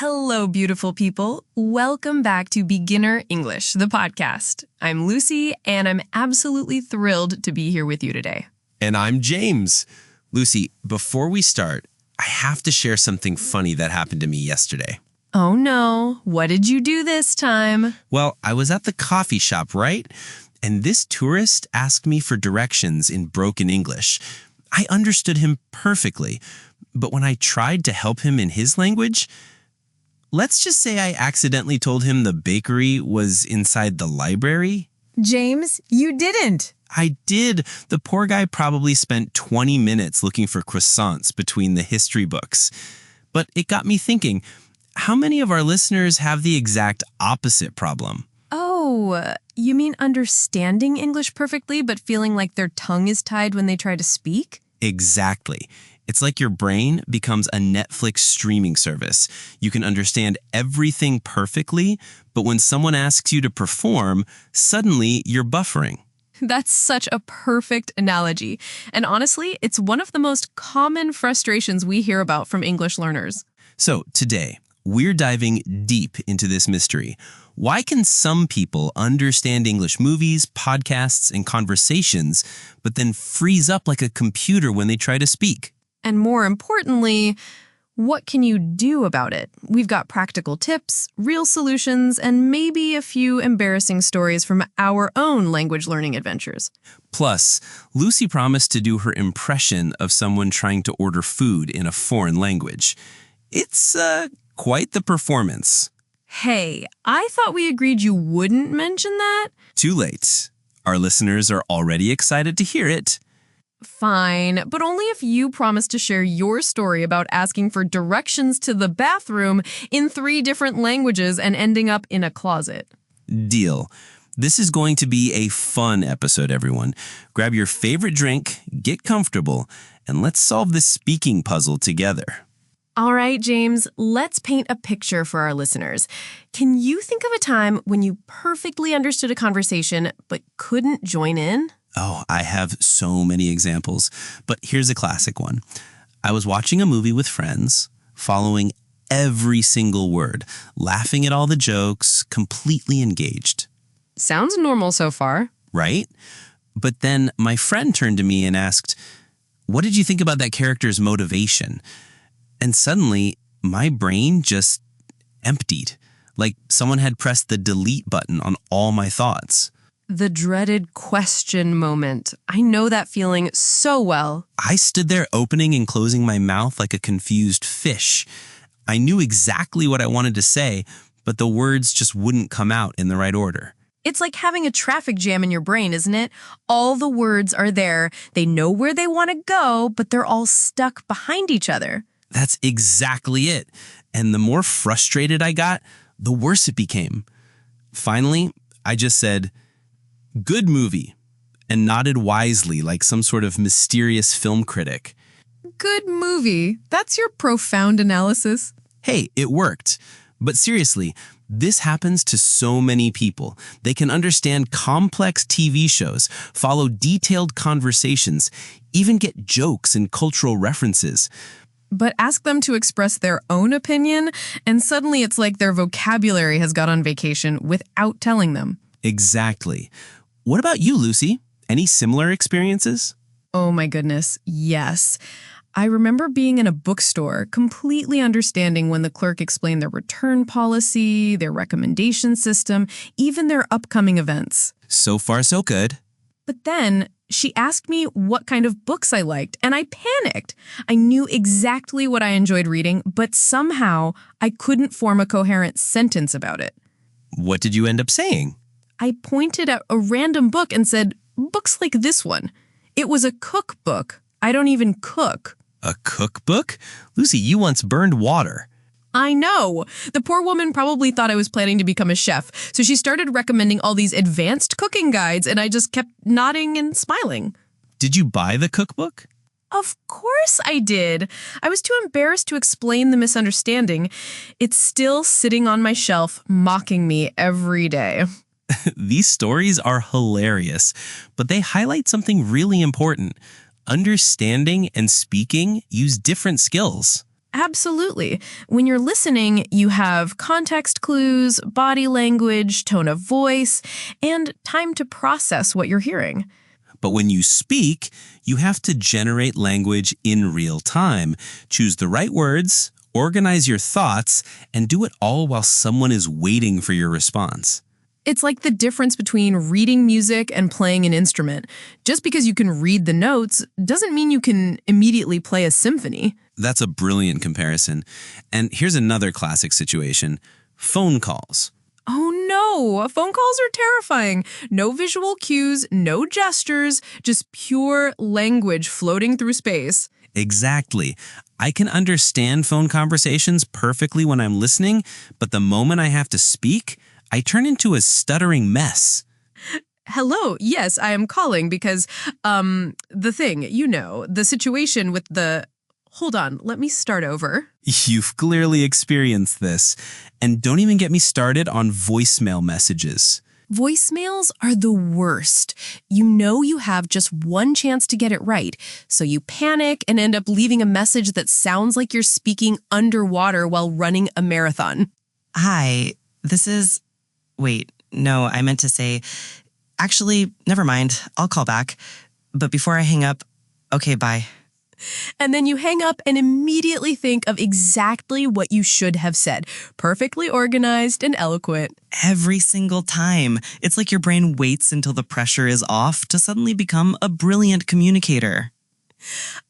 Hello, beautiful people. Welcome back to Beginner English, the podcast. I'm Lucy, and I'm absolutely thrilled to be here with you today. And I'm James. Lucy, before we start, I have to share something funny that happened to me yesterday. Oh no, what did you do this time? Well, I was at the coffee shop, right? And this tourist asked me for directions in broken English. I understood him perfectly, but when I tried to help him in his language, let's just say I accidentally told him the bakery was inside the library. James, you didn't. I did. The poor guy probably spent 20 minutes looking for croissants between the history books. But it got me thinking, how many of our listeners have the exact opposite problem? Oh, you mean understanding English perfectly but feeling like their tongue is tied when they try to speak? Exactly. It's like your brain becomes a Netflix streaming service. You can understand everything perfectly, but when someone asks you to perform, suddenly you're buffering. That's such a perfect analogy. And honestly, it's one of the most common frustrations we hear about from English learners. So today, we're diving deep into this mystery. Why can some people understand English movies, podcasts, and conversations, but then freeze up like a computer when they try to speak? And more importantly, what can you do about it? We've got practical tips, real solutions, and maybe a few embarrassing stories from our own language learning adventures. Plus, Lucy promised to do her impression of someone trying to order food in a foreign language. It's quite the performance. Hey, I thought we agreed you wouldn't mention that. Too late. Our listeners are already excited to hear it. Fine, but only if you promise to share your story about asking for directions to the bathroom in 3 different languages and ending up in a closet. Deal. This is going to be a fun episode, everyone. Grab your favorite drink, get comfortable, and let's solve this speaking puzzle together. All right, James, let's paint a picture for our listeners. Can you think of a time when you perfectly understood a conversation but couldn't join in? Oh, I have so many examples, but here's a classic one. I was watching a movie with friends, following every single word, laughing at all the jokes, completely engaged. Sounds normal so far. Right? But then my friend turned to me and asked, "What did you think about that character's motivation?" And suddenly, my brain just emptied, like someone had pressed the delete button on all my thoughts. The dreaded question moment. I know that feeling so well. I stood there opening and closing my mouth like a confused fish. I knew exactly what I wanted to say, but the words just wouldn't come out in the right order. It's like having a traffic jam in your brain, isn't it? All the words are there. They know where they want to go, but they're all stuck behind each other. That's exactly it. And the more frustrated I got, the worse it became. Finally, I just said, "Good movie," and nodded wisely like some sort of mysterious film critic. Good movie. That's your profound analysis. Hey, it worked. But seriously, this happens to so many people. They can understand complex TV shows, follow detailed conversations, even get jokes and cultural references. But ask them to express their own opinion, and suddenly it's like their vocabulary has got on vacation without telling them. Exactly. What about you, Lucy? Any similar experiences? Oh my goodness, yes. I remember being in a bookstore, completely understanding when the clerk explained their return policy, their recommendation system, even their upcoming events. So far, so good. But then she asked me what kind of books I liked, and I panicked. I knew exactly what I enjoyed reading, but somehow I couldn't form a coherent sentence about it. What did you end up saying? I pointed at a random book and said, "Books like this one." It was a cookbook. I don't even cook. A cookbook? Lucy, you once burned water. I know. The poor woman probably thought I was planning to become a chef, so she started recommending all these advanced cooking guides, and I just kept nodding and smiling. Did you buy the cookbook? Of course I did. I was too embarrassed to explain the misunderstanding. It's still sitting on my shelf, mocking me every day. These stories are hilarious, but they highlight something really important. Understanding and speaking use different skills. Absolutely. When you're listening, you have context clues, body language, tone of voice, and time to process what you're hearing. But when you speak, you have to generate language in real time, choose the right words, organize your thoughts, and do it all while someone is waiting for your response. It's like the difference between reading music and playing an instrument. Just because you can read the notes doesn't mean you can immediately play a symphony. That's a brilliant comparison. And here's another classic situation: phone calls. Oh no, phone calls are terrifying. No visual cues, no gestures, just pure language floating through space. Exactly. I can understand phone conversations perfectly when I'm listening, but the moment I have to speak, I turn into a stuttering mess. Hello, yes, I am calling because, the situation with the... Hold on, let me start over. You've clearly experienced this. And don't even get me started on voicemail messages. Voicemails are the worst. You know you have just one chance to get it right, so you panic and end up leaving a message that sounds like you're speaking underwater while running a marathon. Hi, this is... Wait, no, I meant to say... Actually, never mind. I'll call back. But before I hang up, okay, bye. And then you hang up and immediately think of exactly what you should have said. Perfectly organized and eloquent. Every single time. It's like your brain waits until the pressure is off to suddenly become a brilliant communicator.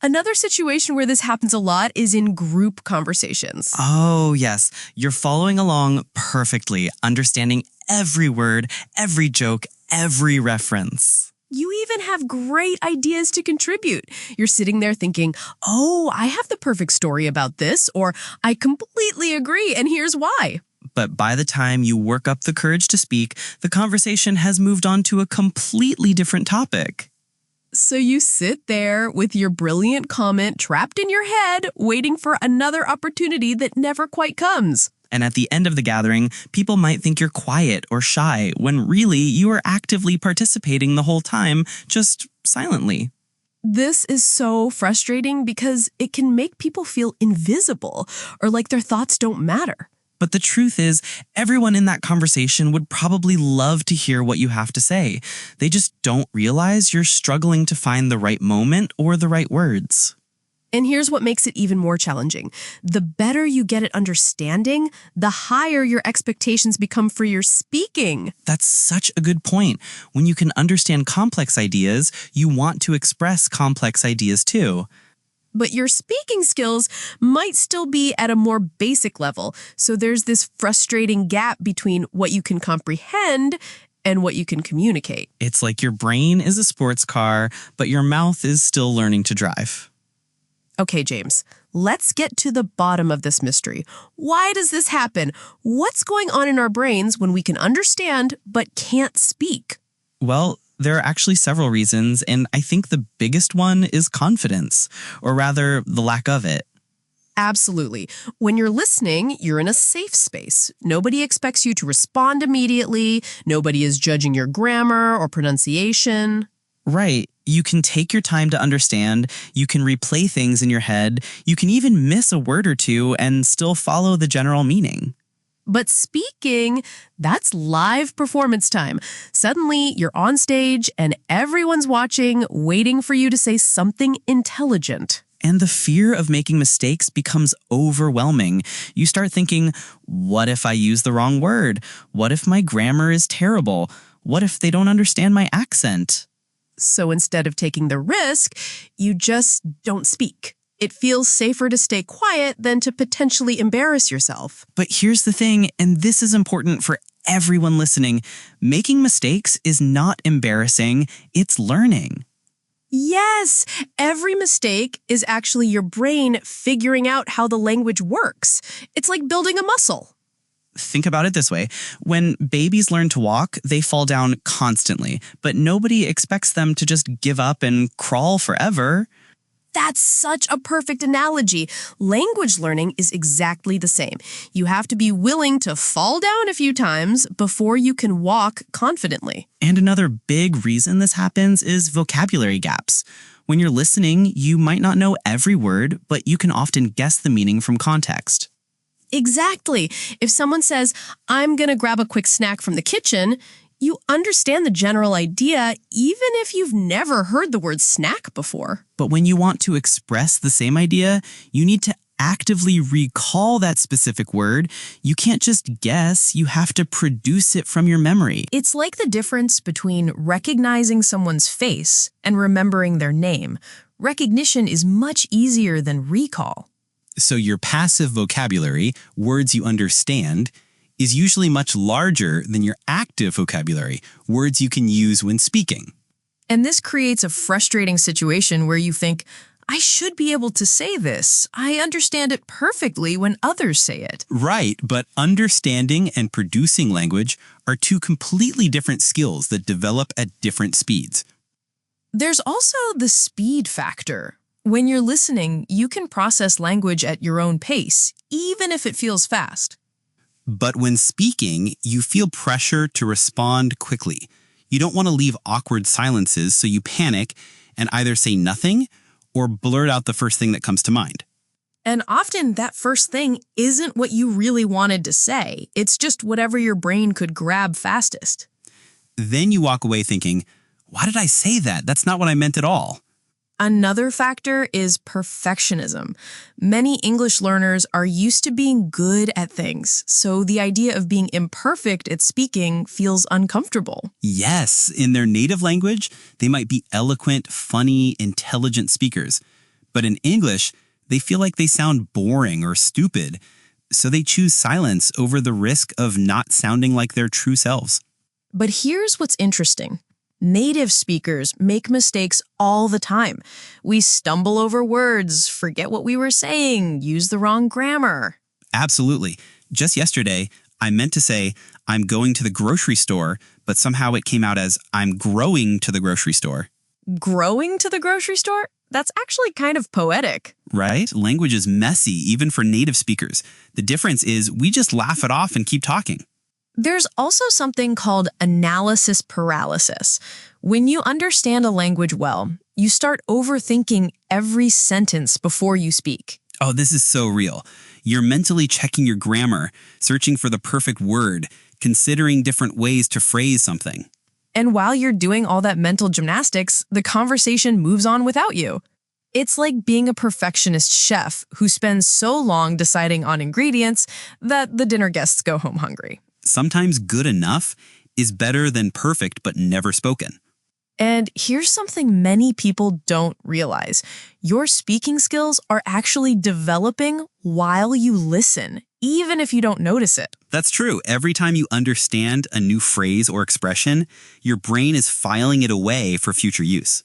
Another situation where this happens a lot is in group conversations. Oh, yes. You're following along perfectly, understanding every word, every joke, every reference. You even have great ideas to contribute. You're sitting there thinking, oh, I have the perfect story about this, or I completely agree, and here's why. But by the time you work up the courage to speak, the conversation has moved on to a completely different topic. So you sit there with your brilliant comment trapped in your head, waiting for another opportunity that never quite comes. And at the end of the gathering, people might think you're quiet or shy, when really you are actively participating the whole time, just silently. This is so frustrating because it can make people feel invisible or like their thoughts don't matter. But the truth is, everyone in that conversation would probably love to hear what you have to say. They just don't realize you're struggling to find the right moment or the right words. And here's what makes it even more challenging. The better you get at understanding, the higher your expectations become for your speaking. That's such a good point. When you can understand complex ideas, you want to express complex ideas too. But your speaking skills might still be at a more basic level. So there's this frustrating gap between what you can comprehend and what you can communicate. It's like your brain is a sports car, but your mouth is still learning to drive. Okay, James, let's get to the bottom of this mystery. Why does this happen? What's going on in our brains when we can understand but can't speak? Well, there are actually several reasons, and I think the biggest one is confidence, or rather, the lack of it. Absolutely. When you're listening, you're in a safe space. Nobody expects you to respond immediately. Nobody is judging your grammar or pronunciation. Right. You can take your time to understand. You can replay things in your head. You can even miss a word or two and still follow the general meaning. But speaking, that's live performance time. Suddenly, you're on stage and everyone's watching, waiting for you to say something intelligent. And the fear of making mistakes becomes overwhelming. You start thinking, what if I use the wrong word? What if my grammar is terrible? What if they don't understand my accent? So instead of taking the risk, you just don't speak. It feels safer to stay quiet than to potentially embarrass yourself. But here's the thing, and this is important for everyone listening. Making mistakes is not embarrassing, it's learning. Yes, every mistake is actually your brain figuring out how the language works. It's like building a muscle. Think about it this way. When babies learn to walk, they fall down constantly, but nobody expects them to just give up and crawl forever. That's such a perfect analogy. Language learning is exactly the same. You have to be willing to fall down a few times before you can walk confidently. And another big reason this happens is vocabulary gaps. When you're listening, you might not know every word, but you can often guess the meaning from context. Exactly. If someone says, "I'm going to grab a quick snack from the kitchen," you understand the general idea even if you've never heard the word snack before. But when you want to express the same idea, you need to actively recall that specific word. You can't just guess, you have to produce it from your memory. It's like the difference between recognizing someone's face and remembering their name. Recognition is much easier than recall. So your passive vocabulary, words you understand, is usually much larger than your active vocabulary, words you can use when speaking. And this creates a frustrating situation where you think, "I should be able to say this. I understand it perfectly when others say it." Right, but understanding and producing language are two completely different skills that develop at different speeds. There's also the speed factor. When you're listening, you can process language at your own pace, even if it feels fast. But when speaking, you feel pressure to respond quickly. You don't want to leave awkward silences, so you panic and either say nothing or blurt out the first thing that comes to mind. And often that first thing isn't what you really wanted to say. It's just whatever your brain could grab fastest. Then you walk away thinking, why did I say that? That's not what I meant at all. Another factor is perfectionism. Many English learners are used to being good at things, so the idea of being imperfect at speaking feels uncomfortable. Yes, in their native language, they might be eloquent, funny, intelligent speakers. But in English, they feel like they sound boring or stupid, so they choose silence over the risk of not sounding like their true selves. But here's what's interesting. Native speakers make mistakes all the time. We stumble over words, forget what we were saying, use the wrong grammar. Absolutely. Just yesterday, I meant to say, I'm going to the grocery store, but somehow it came out as, I'm growing to the grocery store. Growing to the grocery store? That's actually kind of poetic. Right? Language is messy, even for native speakers. The difference is we just laugh it off and keep talking. There's also something called analysis paralysis. When you understand a language well, you start overthinking every sentence before you speak. Oh, this is so real. You're mentally checking your grammar, searching for the perfect word, considering different ways to phrase something. And while you're doing all that mental gymnastics, the conversation moves on without you. It's like being a perfectionist chef who spends so long deciding on ingredients that the dinner guests go home hungry. Sometimes good enough is better than perfect but never spoken. And here's something many people don't realize. Your speaking skills are actually developing while you listen, even if you don't notice it. That's true. Every time you understand a new phrase or expression, your brain is filing it away for future use.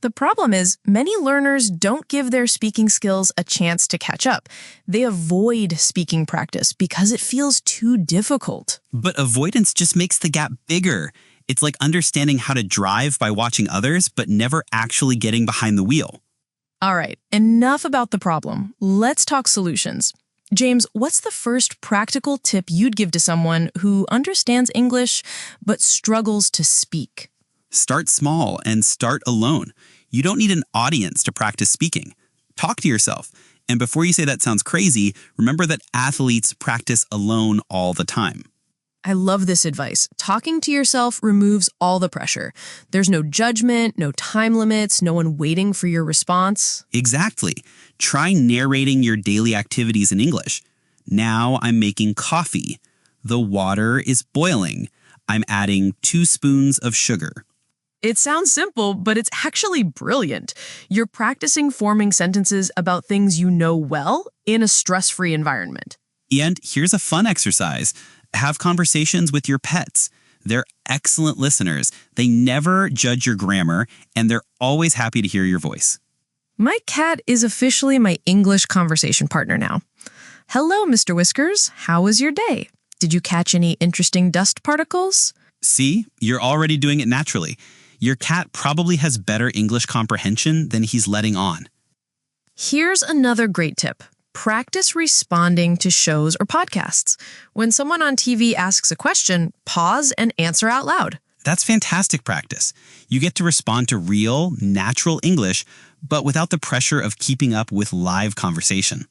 The problem is, many learners don't give their speaking skills a chance to catch up. They avoid speaking practice because it feels too difficult. But avoidance just makes the gap bigger. It's like understanding how to drive by watching others, but never actually getting behind the wheel. All right, enough about the problem. Let's talk solutions. James, what's the first practical tip you'd give to someone who understands English but struggles to speak? Start small and start alone. You don't need an audience to practice speaking. Talk to yourself. And before you say that sounds crazy, remember that athletes practice alone all the time. I love this advice. Talking to yourself removes all the pressure. There's no judgment, no time limits, no one waiting for your response. Exactly. Try narrating your daily activities in English. Now I'm making coffee. The water is boiling. I'm adding 2 spoons of sugar. It sounds simple, but it's actually brilliant. You're practicing forming sentences about things you know well in a stress-free environment. And here's a fun exercise. Have conversations with your pets. They're excellent listeners. They never judge your grammar, and they're always happy to hear your voice. My cat is officially my English conversation partner now. Hello, Mr. Whiskers. How was your day? Did you catch any interesting dust particles? See, you're already doing it naturally. Your cat probably has better English comprehension than he's letting on. Here's another great tip. Practice responding to shows or podcasts. When someone on TV asks a question, pause and answer out loud. That's fantastic practice. You get to respond to real, natural English, but without the pressure of keeping up with live conversation.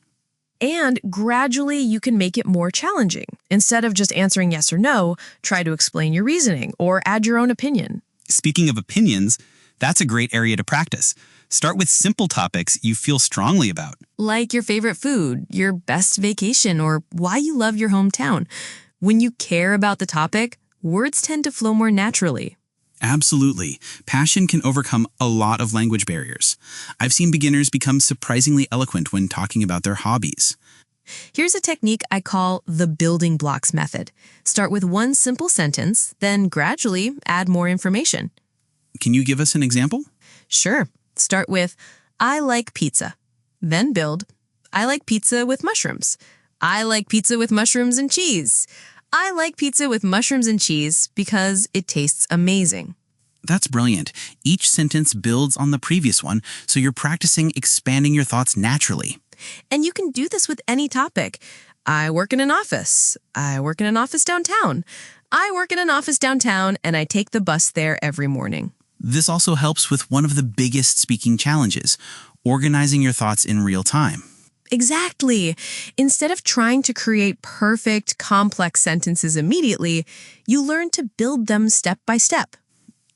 And gradually, you can make it more challenging. Instead of just answering yes or no, try to explain your reasoning or add your own opinion. Speaking of opinions, that's a great area to practice. Start with simple topics you feel strongly about. Like your favorite food, your best vacation, or why you love your hometown. When you care about the topic, words tend to flow more naturally. Absolutely. Passion can overcome a lot of language barriers. I've seen beginners become surprisingly eloquent when talking about their hobbies. Here's a technique I call the building blocks method. Start with one simple sentence, then gradually add more information. Can you give us an example? Sure. Start with, I like pizza. Then build, I like pizza with mushrooms. I like pizza with mushrooms and cheese. I like pizza with mushrooms and cheese because it tastes amazing. That's brilliant. Each sentence builds on the previous one, so you're practicing expanding your thoughts naturally. And you can do this with any topic. I work in an office. I work in an office downtown. I work in an office downtown, and I take the bus there every morning. This also helps with one of the biggest speaking challenges, organizing your thoughts in real time. Exactly. Instead of trying to create perfect, complex sentences immediately, you learn to build them step by step.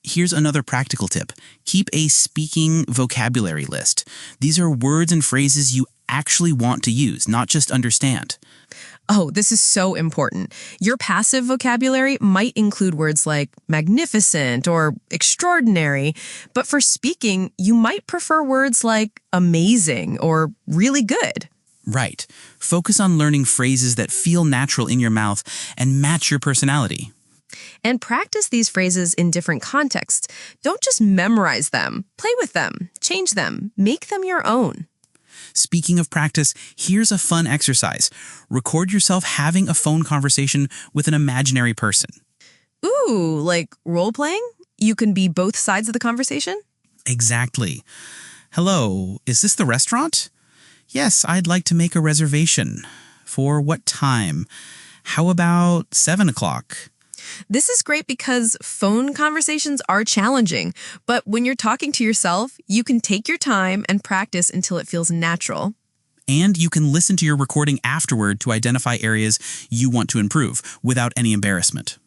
Here's another practical tip. Keep a speaking vocabulary list. These are words and phrases you actually want to use, not just understand. Oh, this is so important. Your passive vocabulary might include words like magnificent or extraordinary, but for speaking, you might prefer words like amazing or really good. Right. Focus on learning phrases that feel natural in your mouth and match your personality. And practice these phrases in different contexts. Don't just memorize them. Play with them, change them, make them your own. Speaking of practice, here's a fun exercise. Record yourself having a phone conversation with an imaginary person. Ooh, like role-playing? You can be both sides of the conversation? Exactly. Hello, is this the restaurant? Yes, I'd like to make a reservation. For what time? How about 7 o'clock? This is great because phone conversations are challenging, but when you're talking to yourself, you can take your time and practice until it feels natural. And you can listen to your recording afterward to identify areas you want to improve without any embarrassment.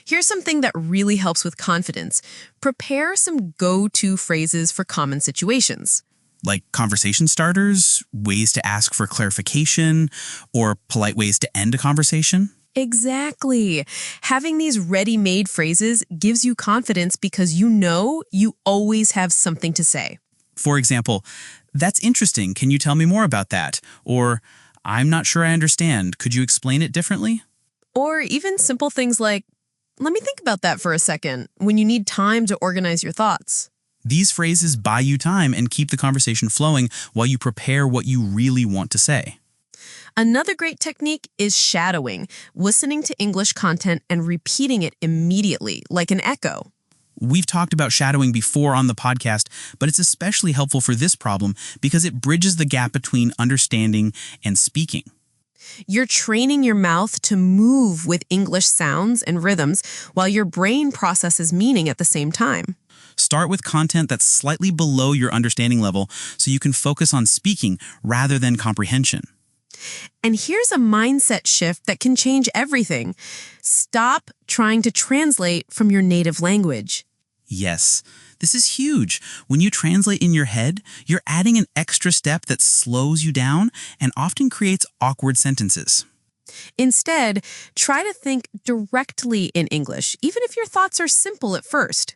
Here's something that really helps with confidence. Prepare some go-to phrases for common situations. Like conversation starters, ways to ask for clarification, or polite ways to end a conversation. Exactly. Having these ready-made phrases gives you confidence because you know you always have something to say. For example, that's interesting. Can you tell me more about that? Or, I'm not sure I understand. Could you explain it differently? Or even simple things like, let me think about that for a second, when you need time to organize your thoughts. These phrases buy you time and keep the conversation flowing while you prepare what you really want to say. Another great technique is shadowing, listening to English content and repeating it immediately, like an echo. We've talked about shadowing before on the podcast, but it's especially helpful for this problem because it bridges the gap between understanding and speaking. You're training your mouth to move with English sounds and rhythms while your brain processes meaning at the same time. Start with content that's slightly below your understanding level so you can focus on speaking rather than comprehension. And here's a mindset shift that can change everything. Stop trying to translate from your native language. Yes, this is huge. When you translate in your head, you're adding an extra step that slows you down and often creates awkward sentences. Instead, try to think directly in English, even if your thoughts are simple at first.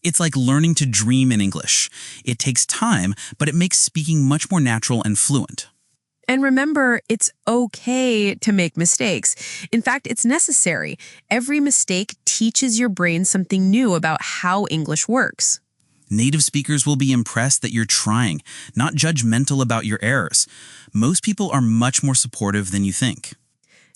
It's like learning to dream in English. It takes time, but it makes speaking much more natural and fluent. And remember, it's okay to make mistakes. In fact, it's necessary. Every mistake teaches your brain something new about how English works. Native speakers will be impressed that you're trying, not judgmental about your errors. Most people are much more supportive than you think.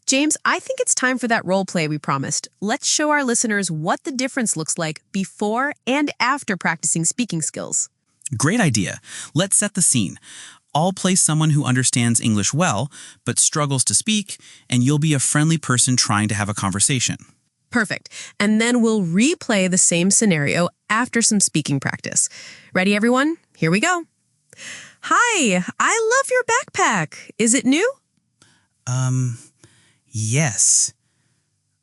James, I think it's time for that role play we promised. Let's show our listeners what the difference looks like before and after practicing speaking skills. Great idea. Let's set the scene. I'll play someone who understands English well, but struggles to speak, and you'll be a friendly person trying to have a conversation. Perfect. And then we'll replay the same scenario after some speaking practice. Ready, everyone? Here we go. Hi, I love your backpack. Is it new? Yes.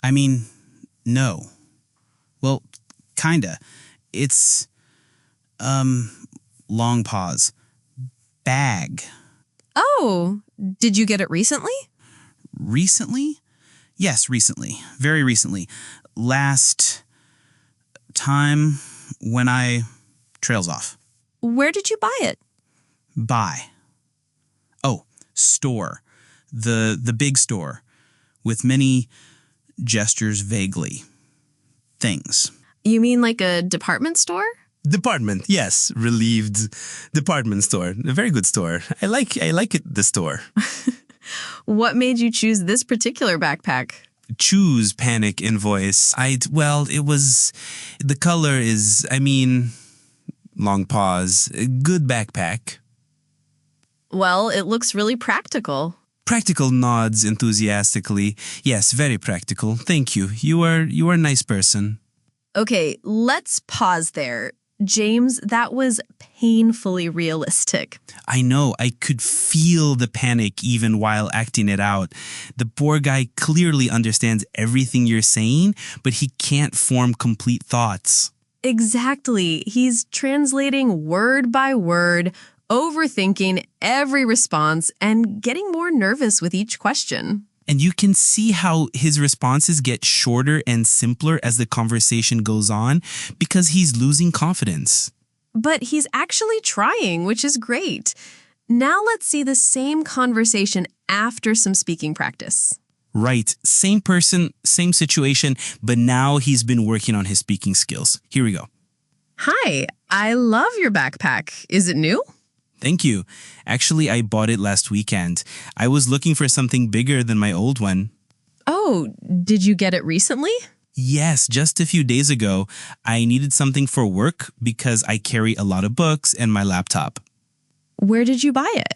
I mean, no. Well, kinda. It's, long pause. Bag. Oh, did you get it recently? Recently? Yes, recently. Very recently. Last time when I trails off. Where did you buy it? Buy. Oh, store. The big store. With many gestures vaguely. Things. You mean like a department store? Department, yes. Relieved department store. A very good store. I like it, the store. What made you choose this particular backpack? Choose panic invoice. It was, the color is, long pause. Good backpack. Well, it looks really practical. Practical nods enthusiastically. Yes, very practical. Thank you. You are a nice person. Okay, let's pause there. James, that was painfully realistic. I know, I could feel the panic even while acting it out. The poor guy clearly understands everything you're saying, but he can't form complete thoughts. Exactly. He's translating word by word, overthinking every response, and getting more nervous with each question. And you can see how his responses get shorter and simpler as the conversation goes on because he's losing confidence. But he's actually trying, which is great. Now let's see the same conversation after some speaking practice. Right, same person, same situation, but now he's been working on his speaking skills. Here we go. Hi, I love your backpack. Is it new? Thank you. Actually, I bought it last weekend. I was looking for something bigger than my old one. Oh, did you get it recently? Yes, just a few days ago. I needed something for work because I carry a lot of books and my laptop. Where did you buy it?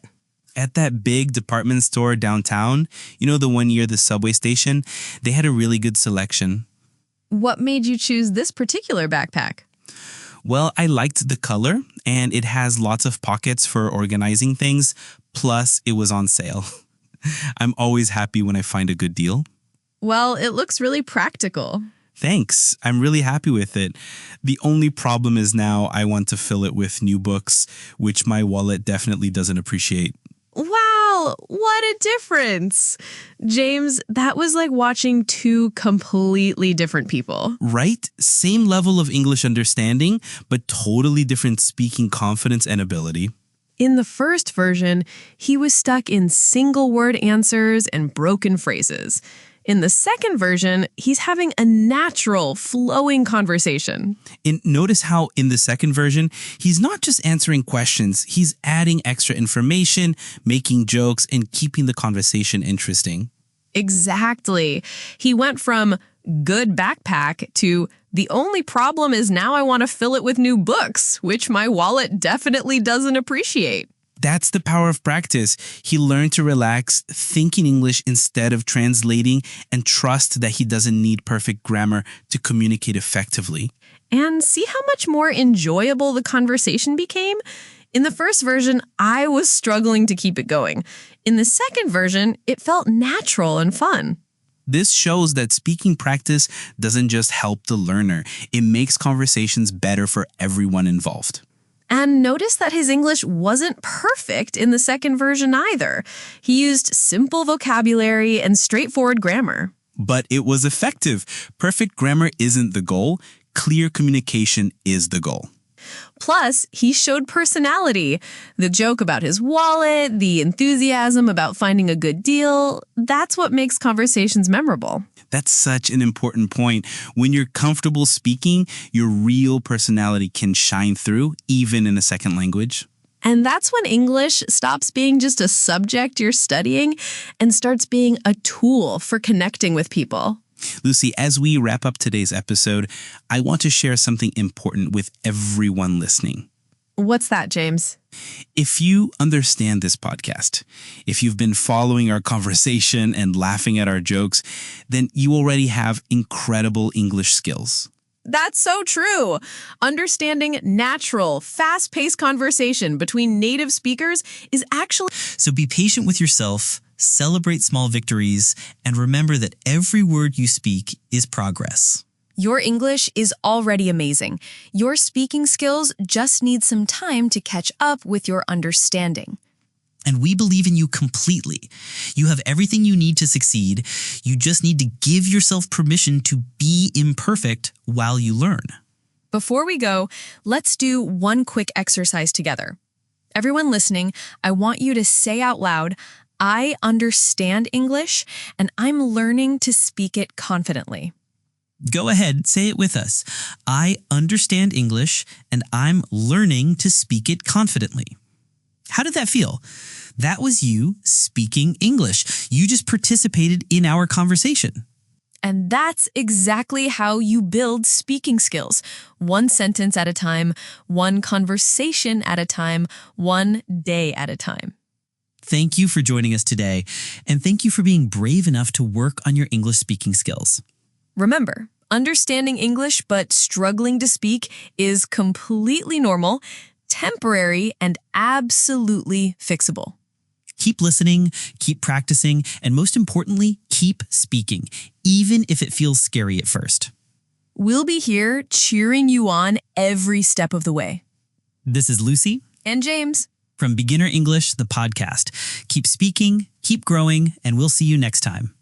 At that big department store downtown, the one near the subway station, they had a really good selection. What made you choose this particular backpack? Well, I liked the color, and it has lots of pockets for organizing things, plus it was on sale. I'm always happy when I find a good deal. Well, it looks really practical. Thanks. I'm really happy with it. The only problem is now I want to fill it with new books, which my wallet definitely doesn't appreciate. Wow, what a difference. James, that was like watching two completely different people. Right? Same level of English understanding, but totally different speaking confidence and ability. In the first version, he was stuck in single-word answers and broken phrases. In the second version, he's having a natural, flowing conversation. And notice how in the second version, he's not just answering questions, he's adding extra information, making jokes, and keeping the conversation interesting. Exactly. He went from good backpack to the only problem is now I want to fill it with new books, which my wallet definitely doesn't appreciate. That's the power of practice. He learned to relax, think in English instead of translating, and trust that he doesn't need perfect grammar to communicate effectively. And see how much more enjoyable the conversation became? In the first version, I was struggling to keep it going. In the second version, it felt natural and fun. This shows that speaking practice doesn't just help the learner, it makes conversations better for everyone involved. And notice that his English wasn't perfect in the second version either. He used simple vocabulary and straightforward grammar. But it was effective. Perfect grammar isn't the goal. Clear communication is the goal. Plus, he showed personality. The joke about his wallet, the enthusiasm about finding a good deal, that's what makes conversations memorable. That's such an important point. When you're comfortable speaking, your real personality can shine through, even in a second language. And that's when English stops being just a subject you're studying and starts being a tool for connecting with people. Lucy, as we wrap up today's episode, I want to share something important with everyone listening. What's that, James? If you understand this podcast, if you've been following our conversation and laughing at our jokes, then you already have incredible English skills. That's so true. Understanding natural, fast-paced conversation between native speakers is actually... So be patient with yourself, celebrate small victories, and remember that every word you speak is progress. Your English is already amazing. Your speaking skills just need some time to catch up with your understanding. And we believe in you completely. You have everything you need to succeed. You just need to give yourself permission to be imperfect while you learn. Before we go, let's do one quick exercise together. Everyone listening, I want you to say out loud, I understand English, and I'm learning to speak it confidently. Go ahead, say it with us. I understand English, and I'm learning to speak it confidently. How did that feel? That was you speaking English. You just participated in our conversation. And that's exactly how you build speaking skills. One sentence at a time, one conversation at a time, one day at a time. Thank you for joining us today, and thank you for being brave enough to work on your English speaking skills. Remember, understanding English but struggling to speak is completely normal, temporary, and absolutely fixable. Keep listening, keep practicing, and most importantly, keep speaking, even if it feels scary at first. We'll be here cheering you on every step of the way. This is Lucy And James. from Beginner English, the podcast. Keep speaking, keep growing, and we'll see you next time.